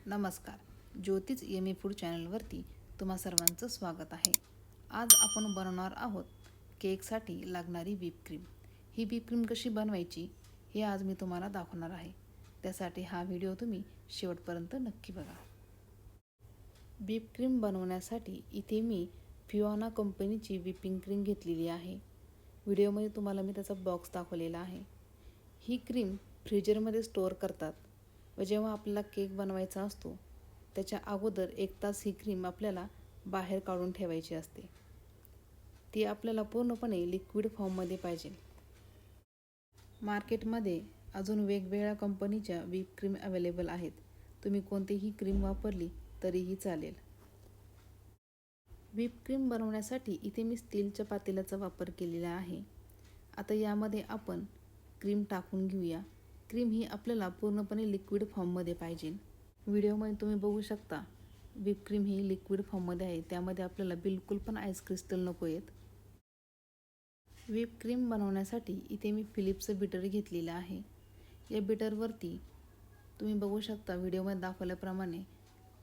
नमस्कार. ज्योतिष yummy food चॅनलवरती तुम्हा सर्वांचं स्वागत आहे. आज आपण बनवणार आहोत केकसाठी लागणारी व्हिप क्रीम. ही व्हिप क्रीम कशी बनवायची हे आज मी तुम्हाला दाखवणार आहे. त्यासाठी हा व्हिडिओ तुम्ही शेवटपर्यंत नक्की बघा. व्हिप क्रीम बनवण्यासाठी इथे मी फिओना कंपनीची व्हिपिंग क्रीम घेतलेली आहे. व्हिडिओमध्ये तुम्हाला मी त्याचा बॉक्स दाखवलेला आहे. ही क्रीम फ्रीजरमध्ये स्टोअर करतात व जेव्हा आपल्याला केक बनवायचा असतो त्याच्या अगोदर 1 तास ही क्रीम आपल्याला बाहेर काढून ठेवायची असते. ती आपल्याला पूर्णपणे लिक्विड फॉर्ममध्ये पाहिजे. मार्केटमध्ये अजून वेगवेगळ्या कंपनीच्या व्हिप क्रीम अवेलेबल आहेत. तुम्ही कोणतीही क्रीम वापरली तरीही चालेल. व्हिप क्रीम बनवण्यासाठी इथे मी स्टीलच्या पातेल्याचा वापर केलेला आहे. आता यामध्ये आपण क्रीम टाकून घेऊया. क्रीम ही आपल्याला पूर्णपणे लिक्विड फॉर्ममध्ये पाहिजे. व्हिडिओमध्ये तुम्ही बघू शकता व्हिप क्रीम ही लिक्विड फॉर्ममध्ये आहे. त्यामध्ये आपल्याला बिलकुल पण आईस क्रिस्टल नको आहेत. व्हिप क्रीम बनवण्यासाठी इथे मी फिलिप्सचं बीटर घेतलेलं आहे. या बीटरवरती तुम्ही बघू शकता व्हिडिओमध्ये दाखवल्याप्रमाणे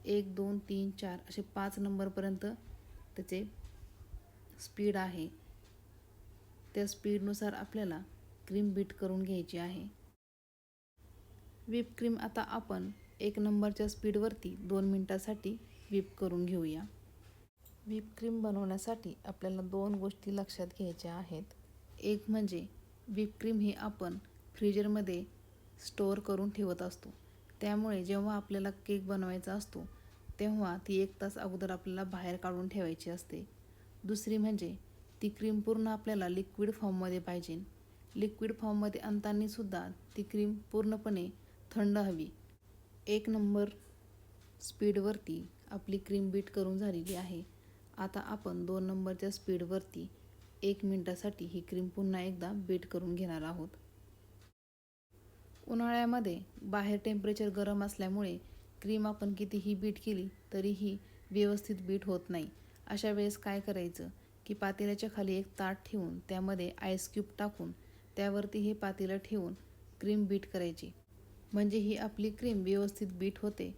1, 2, 3, 4 असे 5 नंबरपर्यंत त्याचे स्पीड आहे. त्या स्पीडनुसार आपल्याला क्रीम बीट करून घ्यायची आहे. व्हिप क्रीम आता आपण 1 नंबरच्या स्पीडवरती 2 मिनिटासाठी व्हिप करून घेऊया. व्हिप क्रीम बनवण्यासाठी आपल्याला 2 गोष्टी लक्षात घ्यायच्या आहेत. एक म्हणजे व्हिप क्रीम ही आपण फ्रीजरमध्ये स्टोअर करून ठेवत असतो. त्यामुळे जेव्हा आपल्याला केक बनवायचा असतो तेव्हा ती 1 तास अगोदर आपल्याला बाहेर काढून ठेवायची असते. दुसरी म्हणजे ती क्रीम पूर्ण आपल्याला लिक्विड फॉर्ममध्ये पाहिजे. लिक्विड फॉर्ममध्ये आणताना सुद्धा ती क्रीम पूर्णपणे थंड हवी. 1 नंबर स्पीडवरती आपली क्रीम बीट करून झालेली आहे. आता आपण 2 नंबरच्या स्पीडवरती 1 मिनिटासाठी ही क्रीम पुन्हा एकदा बीट करून घेणार आहोत. उन्हाळ्यामध्ये बाहेर टेम्परेचर गरम असल्यामुळे क्रीम आपण कितीही बीट केली तरीही व्यवस्थित बीट होत नाही. अशा वेळेस काय करायचं की पातेल्याच्या खाली एक ताट ठेवून त्यामध्ये आईस क्यूब टाकून त्यावरती हे पातेलं ठेवून क्रीम बीट करायची. म्हणजे ही आपली क्रीम व्यवस्थित बीट होते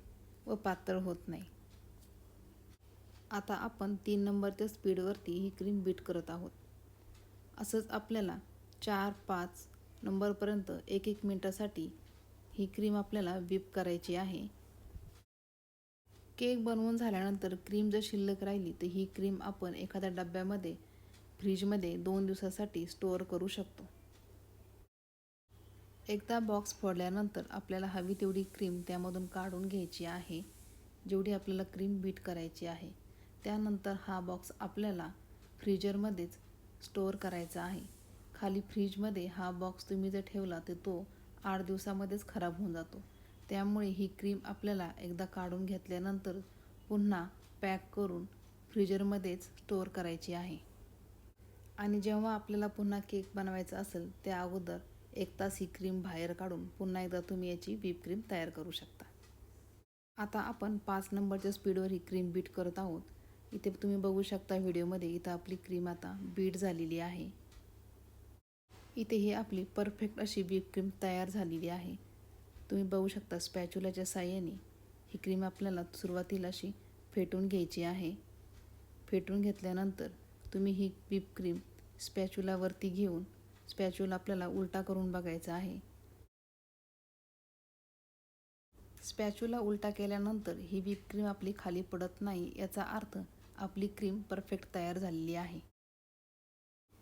व पातळ होत नाही. आता आपण 3 नंबरच्या स्पीडवरती ही क्रीम बीट करत आहोत. असंच आपल्याला 4, 5 नंबरपर्यंत 1-1 मिनिटासाठी ही क्रीम आपल्याला व्हिप करायची आहे. केक बनवून झाल्यानंतर क्रीम जर शिल्लक राहिली तर ही क्रीम आपण एखाद्या डब्यामध्ये फ्रीजमध्ये 2 दिवसासाठी स्टोअर करू शकतो. एकदा बॉक्स फोडल्यानंतर आपल्याला हवी तेवढी क्रीम त्यामधून काढून घ्यायची आहे. जेवढी आपल्याला क्रीम बीट करायची आहे. त्यानंतर हा बॉक्स आपल्याला फ्रीजरमध्येच स्टोअर करायचा आहे. खाली फ्रीजमध्ये हा बॉक्स तुम्ही जर ठेवला तर तो 8 दिवसामध्येच खराब होऊन जातो. त्यामुळे ही क्रीम आपल्याला एकदा काढून घेतल्यानंतर पुन्हा पॅक करून फ्रीजरमध्येच स्टोअर करायची आहे. आणि जेव्हा आपल्याला पुन्हा केक बनवायचा असेल त्या अगोदर 1 तास ही क्रीम बाहेर काढून पुन्हा एकदा तुम्ही याची व्हिप क्रीम तयार करू शकता. आता आपण 5 नंबरच्या स्पीडवर ही क्रीम बीट करत आहोत. इथे तुम्ही बघू शकता व्हिडिओमध्ये इथं आपली क्रीम आता बीट झालेली आहे. इथे ही आपली परफेक्ट अशी व्हिप क्रीम तयार झालेली आहे. तुम्ही बघू शकता स्पॅच्युलाच्या साहाय्याने ही क्रीम आपल्याला सुरुवातीला अशी फेटून घ्यायची आहे. फेटून घेतल्यानंतर तुम्ही ही व्हिप क्रीम स्पॅच्युलावरती घेऊन स्पॅच्युला आपल्याला उलटा करून बघायचा आहे. स्पॅच्युला उलटा केल्यानंतर ही व्हिप क्रीम आपली खाली पडत नाही, याचा अर्थ आपली क्रीम परफेक्ट तयार झालेली आहे.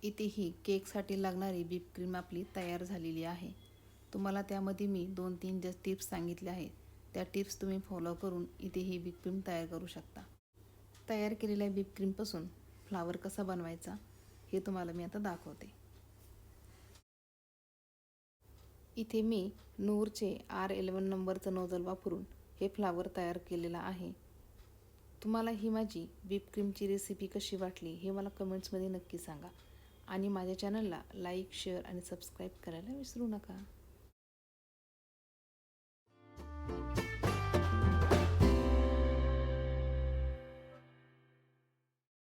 इथे ही केकसाठी लागणारी व्हिप क्रीम आपली तयार झालेली आहे. तुम्हाला त्यामध्ये मी 2-3 ज्या टिप्स सांगितल्या आहेत त्या टिप्स तुम्ही फॉलो करून इथे ही व्हिप क्रीम तयार करू शकता. तयार केलेल्या व्हिप क्रीमपासून फ्लावर कसा बनवायचा हे तुम्हाला मी आता दाखवते. इथे मी नूरचे R11 नंबरचं नोझल वापरून हे फ्लावर तयार केलेलं आहे. तुम्हाला ही माझी व्हिप क्रीमची रेसिपी कशी वाटली हे मला कमेंट्समध्ये नक्की सांगा. आणि माझ्या चॅनलला लाईक, शेअर आणि सबस्क्राईब करायला विसरू नका.